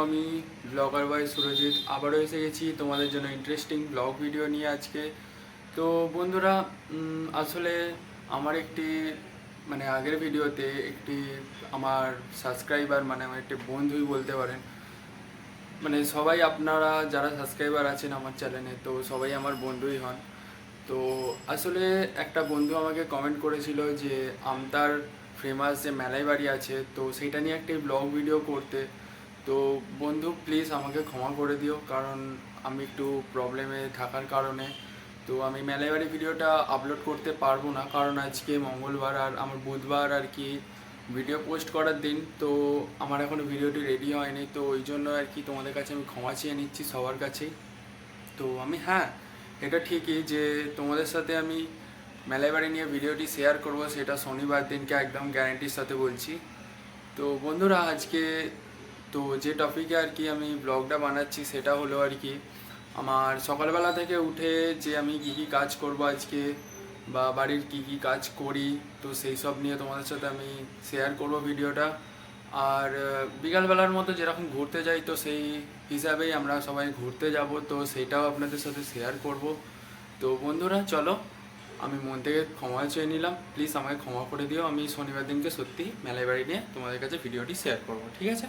আমি ব্লগার বয় সুরজিৎ আবারও এসে গেছি তোমাদের জন্য ইন্টারেস্টিং ব্লগ ভিডিও নিয়ে আজকে। তো বন্ধুরা, আসলে আমার একটি আগের ভিডিওতে একটি আমার সাবস্ক্রাইবার আমার একটি বন্ধুই বলতে পারেন, সবাই আপনারা যারা সাবস্ক্রাইবার আছেন আমার চ্যানেলে তো সবাই আমার বন্ধুই হন। তো আসলে একটা বন্ধু আমাকে কমেন্ট করেছিল যে আমতার ফেমাস যে মেলাই বাড়ি আছে তো সেইটা নিয়ে একটি ব্লগ ভিডিও করতে। তো বন্ধু প্লিজ আমাকে ক্ষমা করে দিও, কারণ আমি একটু প্রবলেমে থাকার কারণে তো আমি মেলাই বাড়ি ভিডিওটা আপলোড করতে পারবো না, কারণ আজকে মঙ্গলবার আর আমার বুধবার আর কি ভিডিও পোস্ট করার দিন। তো আমার এখনও ভিডিওটি রেডি হয়নি, তো ওই জন্য আর কি তোমাদের কাছে আমি ক্ষমা চেয়ে নিচ্ছি সবার কাছেই। তো আমি এটা ঠিকই যে তোমাদের সাথে আমি মেলাই বাড়ি নিয়ে ভিডিওটি শেয়ার করব, সেটা শনিবার দিনকে একদম গ্যারান্টির সাথে বলছি। তো বন্ধুরা, আজকে তো যে টপিকে আর কি আমি ব্লগটা বানাচ্ছি সেটা হলো আর কি আমার সকালবেলা থেকে উঠে যে আমি কী কী কাজ করব আজকে, বা বাড়ির কী কী কাজ করি, তো সেই সব নিয়ে তোমাদের সাথে আমি শেয়ার করব ভিডিওটা। আর বিকালবেলার মতো যেরকম ঘুরতে যাই তো সেই হিসাবেই আমরা সবাই ঘুরতে যাব, তো সেটাও আপনাদের সাথে শেয়ার করব। তো বন্ধুরা চলো, আমি মন থেকে ক্ষমা চেয়ে নিলাম, প্লিজ আমাকে ক্ষমা করে দিও। আমি শনিবার দিনকে সত্যি মেলাই বাড়ি নিয়ে তোমাদের কাছে ভিডিওটি শেয়ার করব, ঠিক আছে?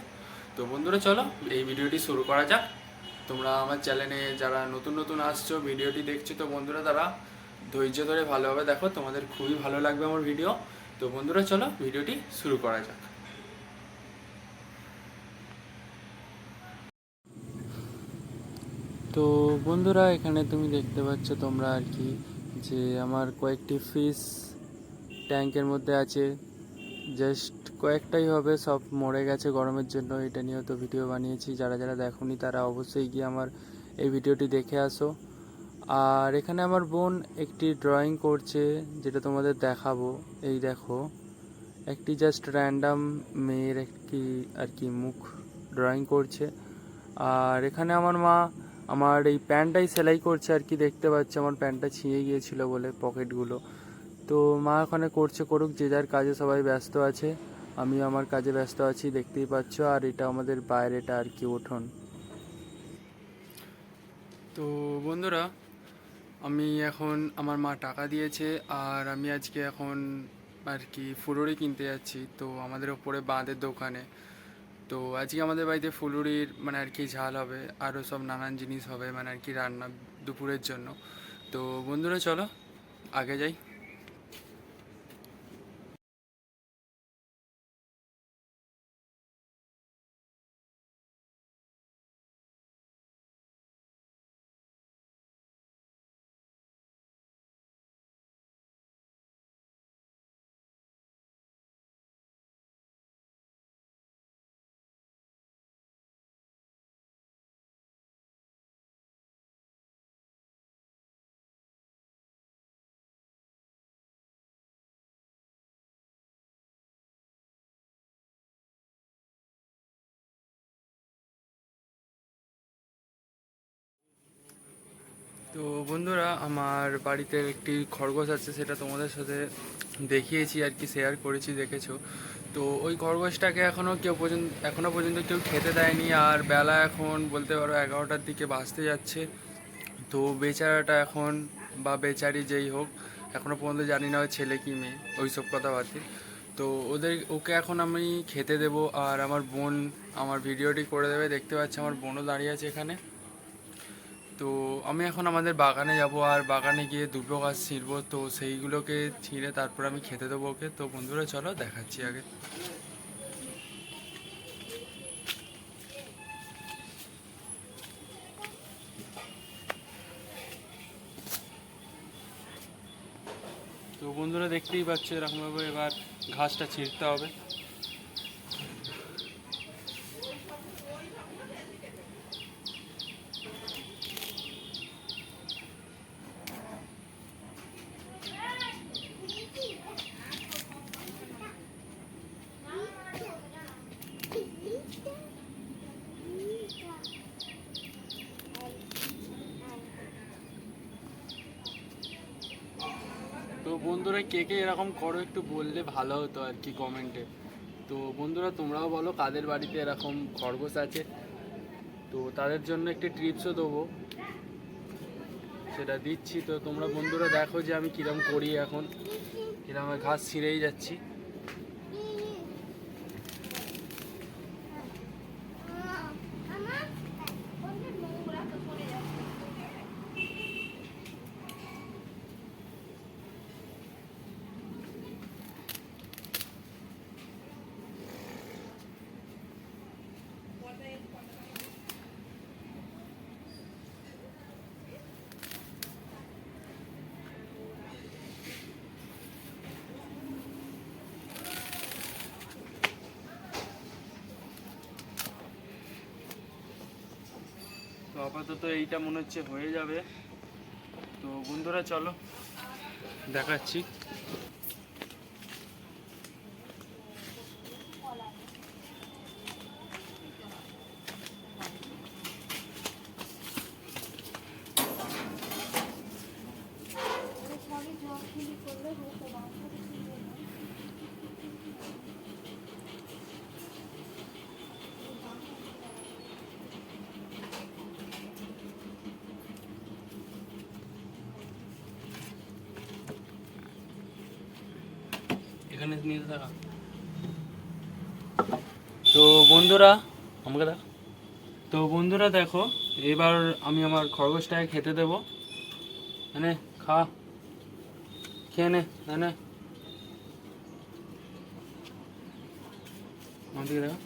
তো বন্ধুরা চলো এই ভিডিওটি শুরু করা যাক। তোমরা আমার চ্যানেলে যারা নতুন নতুন আসছো ভিডিওটি দেখছো, তো বন্ধুরা তারা ধৈর্য ধরে ভালোভাবে দেখো, তোমাদের খুবই ভালো লাগবে আমার ভিডিও। তো বন্ধুরা চলো ভিডিওটি শুরু করা যাক। তো বন্ধুরা, এখানে তুমি দেখতে পাচ্ছ তোমরা আর কি যে আমার কয়েকটি ফিশ ট্যাঙ্কের মধ্যে আছে, জাস্ট কয়েকটাই হবে, সব মরে গেছে গরমের জন্য। এটা নিয়েও তো ভিডিও বানিয়েছি, যারা যারা দেখোনি তারা অবশ্যই গিয়ে আমার এই ভিডিওটি দেখে আসো। আর এখানে আমার বোন একটি ড্রয়িং করছে, যেটা তোমাদের দেখাবো। এই দেখো, একটি জাস্ট র্যান্ডাম মেয়ের একটি আর কি মুখ ড্রয়িং করছে। আর এখানে আমার মা আমার এই প্যান্টটাই সেলাই করছে আর কি, দেখতে পাচ্ছে আমার প্যান্টটা ছিঁড়ে গিয়েছিল বলে পকেটগুলো। তো মা ওখানে করছে, করুক, যে যার কাজে সবাই ব্যস্ত আছে, আমি আমার কাজে ব্যস্ত আছি, দেখতেই পাচ্ছ। আর এটা আমাদের বাইরেটা আর কি উঠোন। তো বন্ধুরা, আমি এখন আমার মা টাকা দিয়েছে আর আমি আজকে এখন আর কি ফুলুরি কিনতে যাচ্ছি, তো আমাদের ওপরে বাঁধের দোকানে। তো আজকে আমাদের বাড়িতে ফুলুরির আর কি ঝাল হবে, আরও সব নানান জিনিস হবে আর কি রান্না দুপুরের জন্য। তো বন্ধুরা চলো আগে যাই। তো বন্ধুরা, আমার বাড়িতে একটি খরগোশ আছে, সেটা তোমাদের সাথে দেখিয়েছি আর কি, শেয়ার করেছি, দেখেছো। তো ওই খরগোশটাকে এখনও পর্যন্ত কেউ খেতে দেয়নি। আর বেলা এখন বলতে পারো 11টার দিকে বাজতে যাচ্ছে। তো বেচারাটা এখন, বা বেচারি যেই হোক, এখনও পর্যন্ত জানি না ওই ছেলে কি মেয়ে, ওইসব কথা বাদে। তো ওকে এখন আমি খেতে দেবো। আর আমার বোন আমার ভিডিওটি করে দেবে, দেখতে পাচ্ছি আমার বোনও দাঁড়িয়ে আছে এখানে। তো আমি এখন আমাদের বাগানে যাব, আর বাগানে গিয়ে দুটো গাছ ছিঁড়বো, তো সেইগুলোকে ছিঁড়ে তারপর আমি খেতে দেবো ওকে। তো বন্ধুরা চলো দেখাচ্ছি আগে। তো বন্ধুরা দেখতেই পাচ্ছ এরকমভাবে এবার ঘাসটা ছিঁড়তে হবে। তো বন্ধুরা, কে কে এরকম করো একটু বললে ভালো হতো আর কি কমেন্টে। তো বন্ধুরা তোমরাও বলো কাদের বাড়িতে এরকম খরগোশ আছে। তাদের জন্য একটি টিপসও দেবো, সেটা দিচ্ছি। তো তোমরা বন্ধুরা দেখো যে আমি কিরম করি, এখন কিরম ঘাস ছিঁড়েই যাচ্ছি। তো আপাতত এইটা মনে হচ্ছে হয়ে যাবে। তো বন্ধুরা চলো দেখাচ্ছি। এখানে নিয়ে থাকা। তো বন্ধুরা আমাকে দেখো, তো বন্ধুরা দেখো এবার আমি আমার খরগোশটাকে খেতে দেবো। এনে খা, খেয়ে নে, এনে আমাদেরকে দেখো।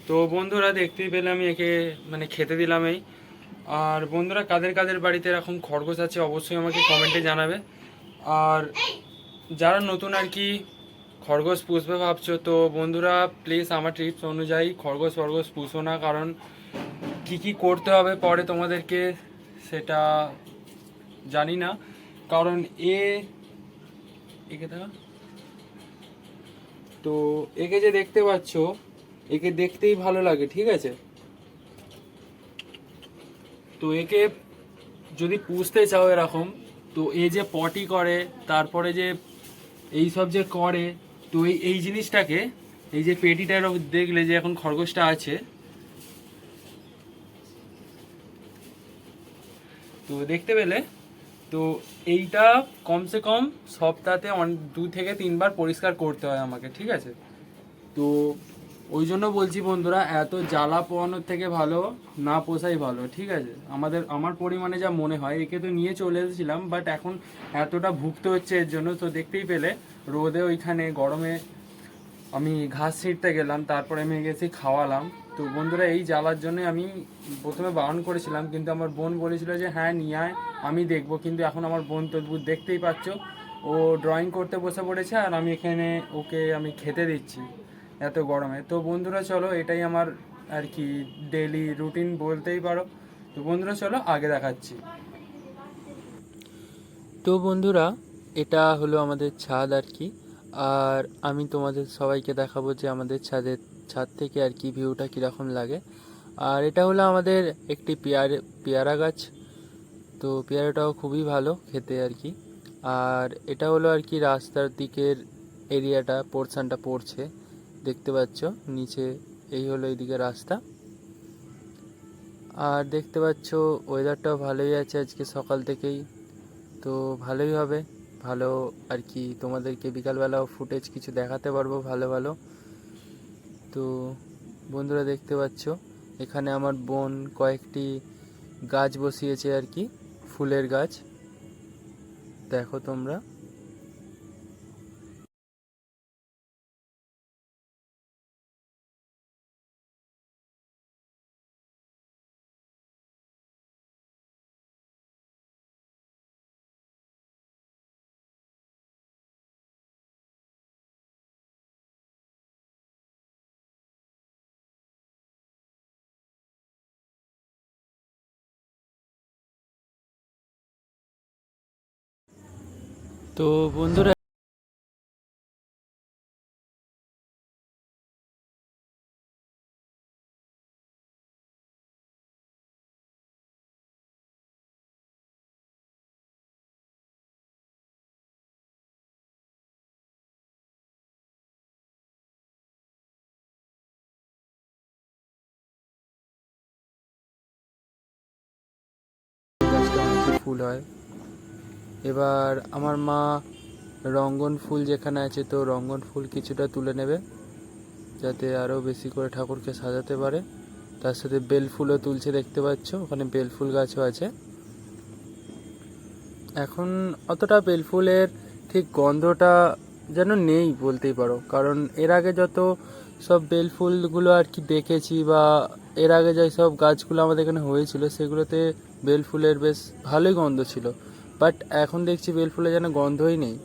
তো বন্ধুরা দেখতেই পেলে আমি একে মানে খেতে দিলাম এই। আর বন্ধুরা কাদের কাদের বাড়িতে এরকম খরগোশ আছে অবশ্যই আমাকে কমেন্টে জানাবে। আর যারা নতুন আর কি খরগোশ পুষবে ভাবছো, তো বন্ধুরা প্লিজ আমার টিপস অনুযায়ী খরগোশ পুষো না, কারণ কি কি করতে হবে পরে তোমাদেরকে সেটা জানি না। কারণ একে দেখা, তো একে যে দেখতে পাচ্ছ, একে দেখতেই ভালো লাগে, ঠিক আছে। তো একে যদি পুষতে চাও এরকম, তো এ যে পটি করে, তারপরে যে এই সব যে করে, তো এই জিনিসটাকে, এই যে পেটিটার দেখলে যে এখন খরগোশটা আছে, তো দেখতে পেলে, তো এইটা কমসে কম সপ্তাহে 2 থেকে 3 বার পরিষ্কার করতে হয় আমাকে, ঠিক আছে। তো ওই জন্য বলছি বন্ধুরা, এত জ্বালা পোহানোর থেকে ভালো না পোষাই ভালো, ঠিক আছে। আমার পরিমাণে যা মনে হয়, একে তো নিয়ে চলে এসেছিলাম, বাট এখন এতটা ভুগতে হচ্ছে এর জন্য। তো দেখতেই পেলে রোদে ওইখানে গরমে আমি ঘাস ছিঁড়তে গেলাম, তারপরে আমি গেছি খাওয়ালাম। তো বন্ধুরা এই জ্বালার জন্য আমি প্রথমে বারণ করেছিলাম, কিন্তু আমার বোন বলেছিল যে হ্যাঁ নিয়ে আয়, আমি দেখবো। কিন্তু এখন আমার বোন তো দেখতেই পাচ্ছ, ও ড্রয়িং করতে বসে পড়েছে, আর আমি এখানে ওকে আমি খেতে দিচ্ছি এত গরমে। তো বন্ধুরা চলো, এটাই আমার আর কি ডেইলি রুটিন বলতেই পারো। তো বন্ধুরা চলো আগে দেখাচ্ছি। তো বন্ধুরা এটা হলো আমাদের ছাদ আর কি। আর আমি তোমাদের সবাইকে দেখাবো যে আমাদের ছাদ থেকে আর কি ভিউটা কীরকম লাগে। আর এটা হলো আমাদের একটি পেয়ারা গাছ। তো পেয়ারাটাও খুবই ভালো খেতে আর কি। আর এটা হলো আর কি রাস্তার দিকের এরিয়াটা, পোর্শনটা পড়ছে, দেখতে পাচ্ছ নিচে। এই হলো এইদিকে রাস্তা। আর দেখতে পাচ্ছ ওয়েদারটাও ভালোই আছে আজকে সকাল থেকেই, তো ভালোই হবে। ভালো আর কি তোমাদেরকে বিকালবেলাও ফুটেজ কিছু দেখাতে পারবো ভালো ভালো। তো বন্ধুরা দেখতে পাচ্ছ এখানে আমার বোন কয়েকটি গাছ বসিয়েছে আর কি, ফুলের গাছ, দেখো তোমরা। তো বন্ধুরা ফুল হয়। এবার আমার মা রঙ্গন ফুল যেখানে আছে তো রঙ্গন ফুল কিছুটা তুলে নেবে, যাতে আরও বেশি করে ঠাকুরকে সাজাতে পারে। তার সাথে বেল ফুলও তুলছে, দেখতে পাচ্ছ ওখানে বেল ফুল গাছও আছে। এখন অতটা বেল ফুলের ঠিক গন্ধটা যেন নেই বলতেই পারো, কারণ এর আগে যত সব বেল ফুলগুলো আর কি দেখেছি, বা এর আগে যেই সব গাছগুলো আমাদের এখানে হয়েছিল সেগুলোতে বেল ফুলের বেশ ভালোই গন্ধ ছিল। বাট এখন দেখছি বেল ফুলে যেন গন্ধই নেই,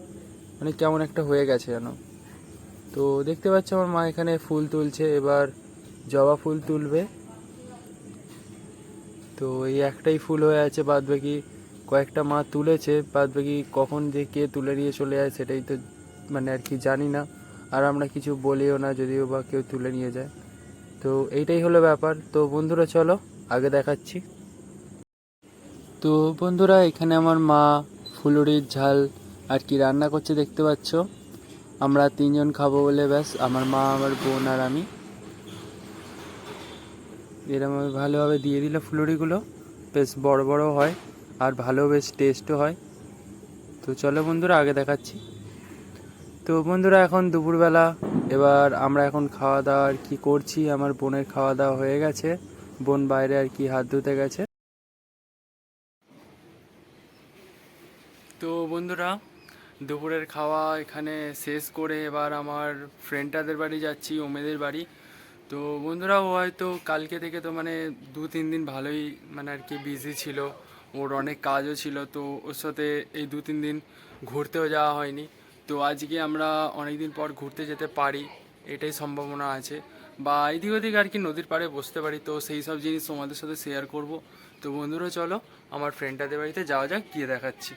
মানে কেমন একটা হয়ে গেছে যেন। তো দেখতে পাচ্ছ আমার মা এখানে ফুল তুলছে, এবার জবা ফুল তুলবে। তো এই একটাই ফুল হয়ে আছে, বাদ বাকি কয়েকটা মা তুলেছে, বাদ বাকি কখন যে কে তুলে নিয়ে চলে যায় সেটাই তো মানে আর কি জানি না। আর আমরা কিছু বলিও না যদিও বা কেউ তুলে নিয়ে যায়। তো এইটাই হলো ব্যাপার। তো বন্ধুরা চলো আগে দেখাচ্ছি। তো বন্ধুরা এখানে আমার মা ফুলুরির ঝাল আর কি রান্না করছে, দেখতে পাচ্ছ। আমরা 3জন খাবো বলে ব্যাস, আমার মা, আমার বোন আর আমি। এরকমভাবে ভালোভাবে দিয়ে দিল ফুলুরিগুলো, বেশ বড় বড় হয় আর ভালো বেশ টেস্টও হয়। তো চলো বন্ধুরা আগে দেখাচ্ছি। তো বন্ধুরা এখন দুপুরবেলা, এবার আমরা এখন খাওয়া দাওয়া আর কি করছি। আমার বোনের খাওয়া দাওয়া হয়ে গেছে, বোন বাইরে আর কি হাত ধুতে গেছে। তো বন্ধুরা দুপুরের খাওয়া এখানে শেষ করে এবার আমার ফ্রেন্ডটাদের বাড়ি যাচ্ছি, ওমেদের বাড়ি। তো বন্ধুরা ও হয়তো কালকে থেকে তো মানে 2-3 দিন ভালোই মানে আর কি বিজি ছিল, ওর অনেক কাজও ছিল, তো ওর সাথে এই 2-3 দিন ঘুরতেও যাওয়া হয়নি। তো আজকে আমরা অনেক দিন পর ঘুরতে যেতে পারি, এটাই সম্ভাবনা আছে, বা এদিক ওদিক আর কি নদীর পাড়ে বসতে পারি। তো সেই সব জিনিস তোমাদের সাথে শেয়ার করব। তো বন্ধুরা চলো আমার ফ্রেন্ডটাদের বাড়িতে যাওয়া যাক, গিয়ে দেখাচ্ছি।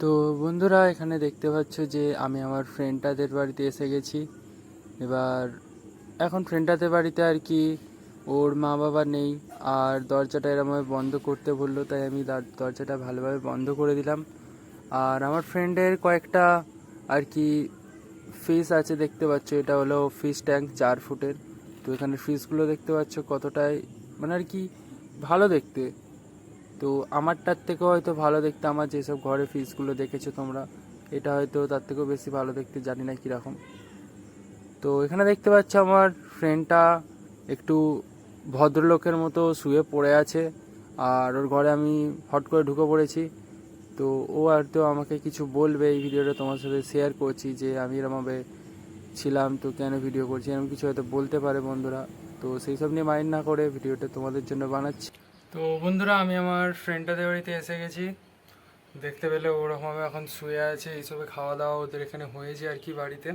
তো বন্ধুরা এখানে দেখতে পাচ্ছ যে আমি আমার ফ্রেন্ডটাদের বাড়িতে এসে গেছি। এবার এখন ফ্রেন্ডটাদের বাড়িতে আর কি ওর মা বাবা নেই, আর দরজাটা এরমভাবে বন্ধ করতে বললো, তাই আমি দরজাটা ভালোভাবে বন্ধ করে দিলাম। আর আমার ফ্রেন্ডের কয়েকটা আর কি ফিশ আছে, দেখতে পাচ্ছ এটা হলো ফিশ ট্যাঙ্ক 4 ফুটের। তো এখানে ফিশগুলো দেখতে পাচ্ছ কতটাই মানে আর কি ভালো দেখতে। তো আমারটার থেকেও হয়তো ভালো দেখতে, আমার যেসব ঘরে ফিশগুলো দেখেছো তোমরা, এটা হয়তো তার থেকেও বেশি ভালো দেখতে, জানি না কীরকম। তো এখানে দেখতে পাচ্ছ আমার ফ্রেন্ডটা একটু ভদ্রলোকের মতো শুয়ে পড়ে আছে, আর ওর ঘরে আমি হট করে ঢুকে পড়েছি। তো ও হয়তো আমাকে কিছু বলবে, এই ভিডিওটা তোমার সাথে শেয়ার করছি যে আমি এরমভাবে ছিলাম তো কেন ভিডিও করছি, এরকম কিছু হয়তো বলতে পারে বন্ধুরা। তো সেই সব নিয়ে মাইন্ড না করে ভিডিওটা তোমাদের জন্য বানাচ্ছি। তো বন্ধুরা আমি আমার ফ্রেন্ডটাদের বাড়িতে এসে গেছি, দেখতে পেলে ওরকমভাবে এখন শুয়ে আছে, এইসবে খাওয়া দাওয়া ওদের এখানে হয়েছে আর কি বাড়িতে।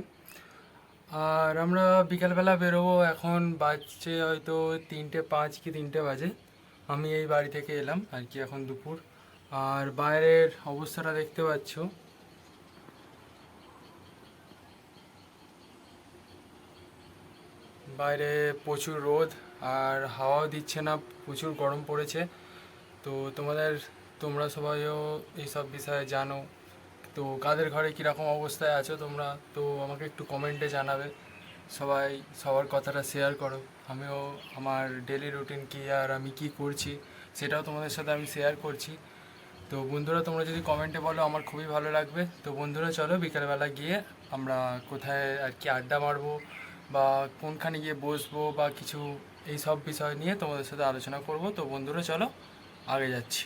আর আমরা বিকালবেলা বেরোবো, এখন বাজছে হয়তো 3:05 কি 3টে বাজে। আমি এই বাড়ি থেকে এলাম আর কি এখন দুপুর। আর বাইরের অবস্থাটা দেখতে পাচ্ছ, বাইরে প্রচুর রোদ আর হাওয়াও দিচ্ছে না, প্রচুর গরম পড়েছে। তো তোমরা সবাইও এইসব বিষয়ে জানো, তো কাদের ঘরে কীরকম অবস্থায় আছো তোমরা, তো আমাকে একটু কমেন্টে জানাবে। সবাই সবার কথাটা শেয়ার করো, আমিও আমার ডেলি রুটিন কী আর আমি কি করছি সেটাও তোমাদের সাথে আমি শেয়ার করছি। তো বন্ধুরা তোমরা যদি কমেন্টে বলো আমার খুবই ভালো লাগবে। তো বন্ধুরা চলো বিকেলবেলা গিয়ে আমরা কোথায় আর কি আড্ডা মারবো, বা কোনখানে গিয়ে বসবো, বা কিছু এই সব বিষয় নিয়ে তোমাদের সাথে আলোচনা করব। তো বন্ধুরা চলো আগে যাচ্ছি।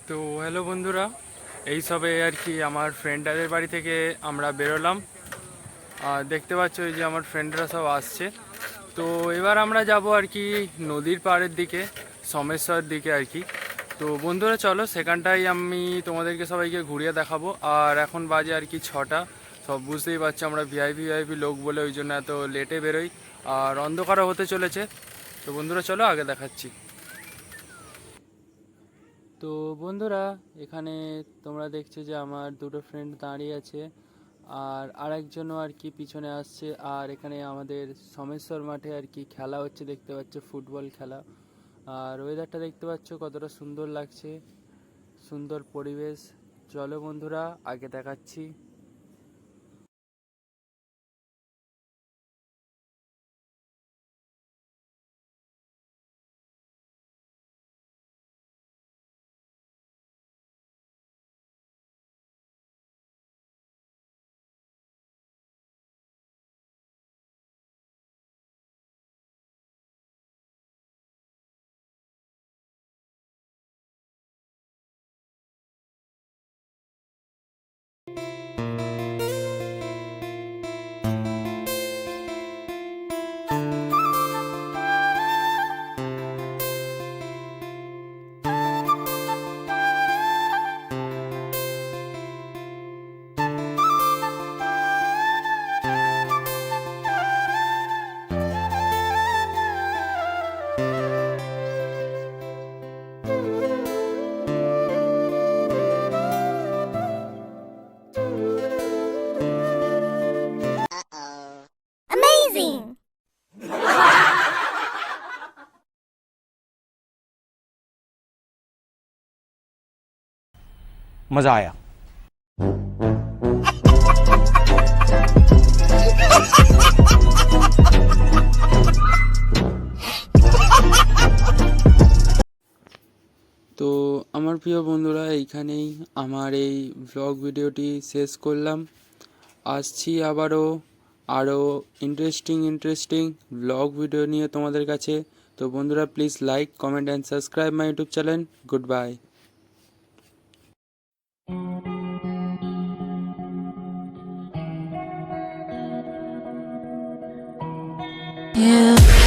তো হ্যালো বন্ধুরা, এই সবে আর কি আমার ফ্রেন্ডদের বাড়ি থেকে আমরা বেরোলাম, আর দেখতে পাচ্ছ এই যে আমার ফ্রেন্ডরা সব আসছে। তো এবার আমরা যাব আর কি নদীর পাড়ের দিকে, সোমেশ্বর দিকে আর কি। তো বন্ধুরা চলো সেখানটাই আমি তোমাদেরকে সবাইকে ঘুরিয়ে দেখাবো। আর এখন বাজে আর কি 6টা, সব বুঝতেই পারছো আমরা ভিআইপি লোক বলে ওই জন্য এত লেটে বেরোই, আর অন্ধকারও হতে চলেছে। তো বন্ধুরা চলো আগে দেখাচ্ছি। তো বন্ধুরা এখানে তোমরা দেখছো যে আমার দুটো ফ্রেন্ড দাঁড়িয়ে আছে, আর আরেকজনও আর কি পিছনে আসছে। আর এখানে আমাদের সোমেশ্বর মাঠে আর কি খেলা হচ্ছে, দেখতে পাচ্ছ ফুটবল খেলা। আর ওয়েদারটা দেখতে পাচ্ছ কতটা সুন্দর লাগছে, সুন্দর পরিবেশ। চলো বন্ধুরা আগে দেখাচ্ছি। Amazing! मज़ा आया। তো আমার প্রিয় বন্ধুরা, এইখানেই আমার এই ব্লগ ভিডিওটি শেষ করলাম। আসছি আরও ইন্টারেস্টিং ব্লগ ভিডিও নিয়ে তোমাদের কাছে। তো বন্ধুরা, please like, comment and subscribe my YouTube channel. Good bye. Yeah.